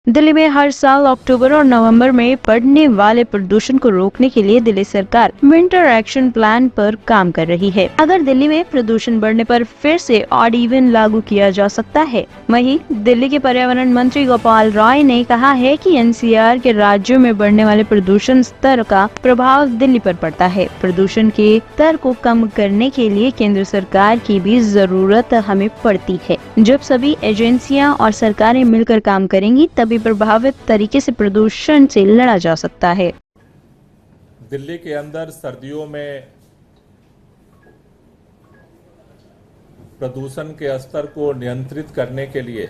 दिल्ली में हर साल अक्टूबर और नवंबर में बढ़ने वाले प्रदूषण को रोकने के लिए दिल्ली सरकार विंटर एक्शन प्लान पर काम कर रही है। अगर दिल्ली में प्रदूषण बढ़ने पर फिर से ऑड इवन लागू किया जा सकता है। वहीं दिल्ली के पर्यावरण मंत्री गोपाल राय ने कहा है कि एनसीआर के राज्यों में बढ़ने वाले प्रदूषण स्तर का प्रभाव दिल्ली पर पड़ता है। प्रदूषण के स्तर को कम करने के लिए केंद्र सरकार की भी जरूरत हमें पड़ती है। जब सभी एजेंसियां और सरकारें मिलकर काम करेंगी तभी प्रभावित तरीके से प्रदूषण से लड़ा जा सकता है। दिल्ली के अंदर सर्दियों में प्रदूषण के स्तर को नियंत्रित करने के लिए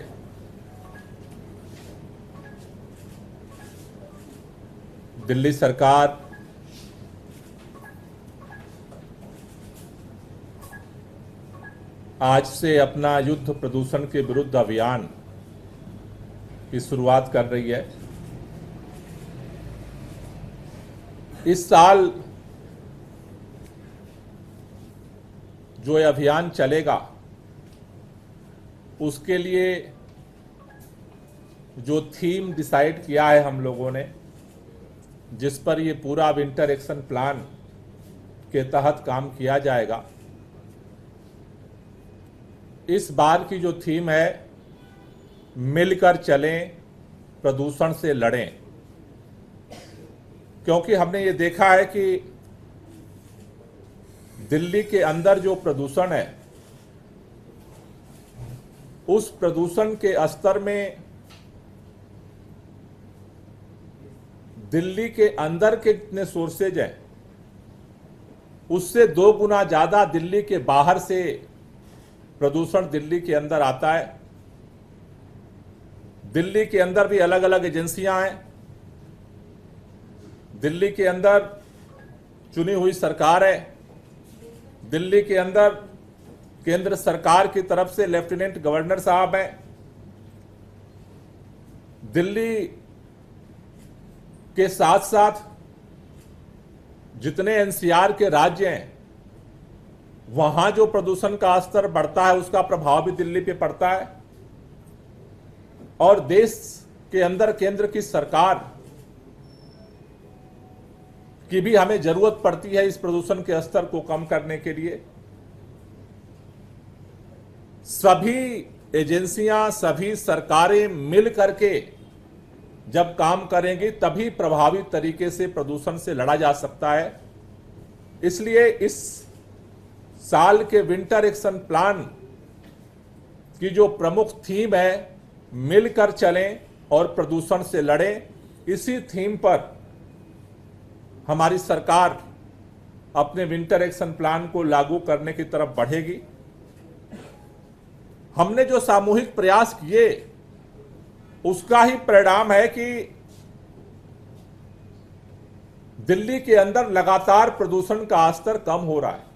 दिल्ली सरकार आज से अपना युद्ध प्रदूषण के विरुद्ध अभियान की शुरुआत कर रही है। इस साल जो ये अभियान चलेगा उसके लिए जो थीम डिसाइड किया है हम लोगों ने, जिस पर ये पूरा विंटर एक्शन प्लान के तहत काम किया जाएगा, इस बार की जो थीम है मिलकर चलें, प्रदूषण से लड़ें। क्योंकि हमने ये देखा है कि दिल्ली के अंदर जो प्रदूषण है उस प्रदूषण के स्तर में दिल्ली के अंदर के जितने सोर्सेज हैं उससे 2 गुना ज्यादा दिल्ली के बाहर से प्रदूषण दिल्ली के अंदर आता है। दिल्ली के अंदर भी अलग अलग एजेंसियां हैं। दिल्ली के अंदर चुनी हुई सरकार है। दिल्ली के अंदर केंद्र सरकार की तरफ से लेफ्टिनेंट गवर्नर साहब हैं। दिल्ली के साथ साथ जितने एनसीआर के राज्य हैं वहां जो प्रदूषण का स्तर बढ़ता है उसका प्रभाव भी दिल्ली पे पड़ता है। और देश के अंदर केंद्र की सरकार की भी हमें जरूरत पड़ती है इस प्रदूषण के स्तर को कम करने के लिए। सभी एजेंसियां, सभी सरकारें मिल करके जब काम करेंगी तभी प्रभावी तरीके से प्रदूषण से लड़ा जा सकता है। इसलिए इस साल के विंटर एक्शन प्लान की जो प्रमुख थीम है मिलकर चलें और प्रदूषण से लड़ें, इसी थीम पर हमारी सरकार अपने विंटर एक्शन प्लान को लागू करने की तरफ बढ़ेगी। हमने जो सामूहिक प्रयास किए उसका ही परिणाम है कि दिल्ली के अंदर लगातार प्रदूषण का स्तर कम हो रहा है।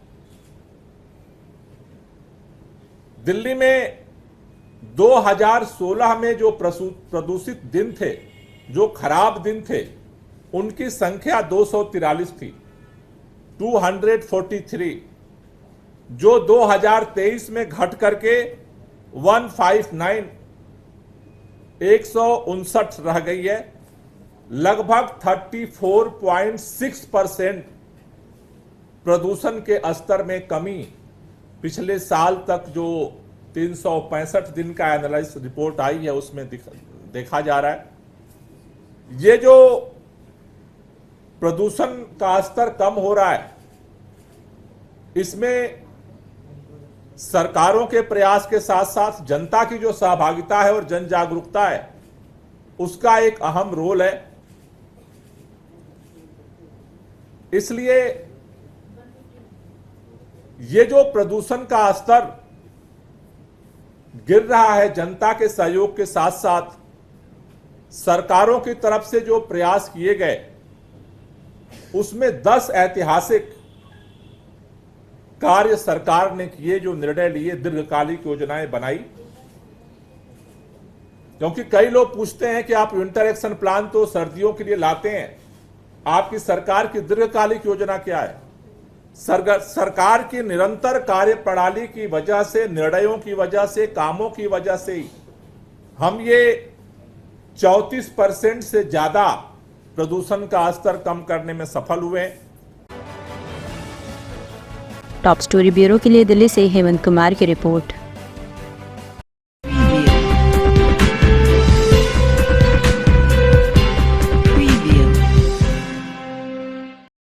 दिल्ली में 2016 में जो प्रदूषित दिन थे, जो खराब दिन थे, उनकी संख्या 243 थी, 243, जो 2023 में घट करके 159, 159 रह गई है। लगभग 34.6% प्रदूषण के स्तर में कमी पिछले साल तक जो 365 दिन का एनालिसिस रिपोर्ट आई है उसमें देखा जा रहा है। ये जो प्रदूषण का स्तर कम हो रहा है इसमें सरकारों के प्रयास के साथ साथ जनता की जो सहभागिता है और जन जागरूकता है उसका एक अहम रोल है। इसलिए ये जो प्रदूषण का स्तर गिर रहा है, जनता के सहयोग के साथ साथ सरकारों की तरफ से जो प्रयास किए गए उसमें 10 ऐतिहासिक कार्य सरकार ने किए, जो निर्णय लिए, दीर्घकालिक योजनाएं बनाई। क्योंकि कई लोग पूछते हैं कि आप विंटर एक्शन प्लान तो सर्दियों के लिए लाते हैं, आपकी सरकार की दीर्घकालिक योजना क्या है? सरकार की निरंतर कार्य प्रणाली की वजह से, निर्णयों की वजह से, कामों की वजह से ही हम ये 34% से ज्यादा प्रदूषण का स्तर कम करने में सफल हुए। टॉप स्टोरी ब्यूरो के लिए दिल्ली से हेमंत कुमार की रिपोर्ट।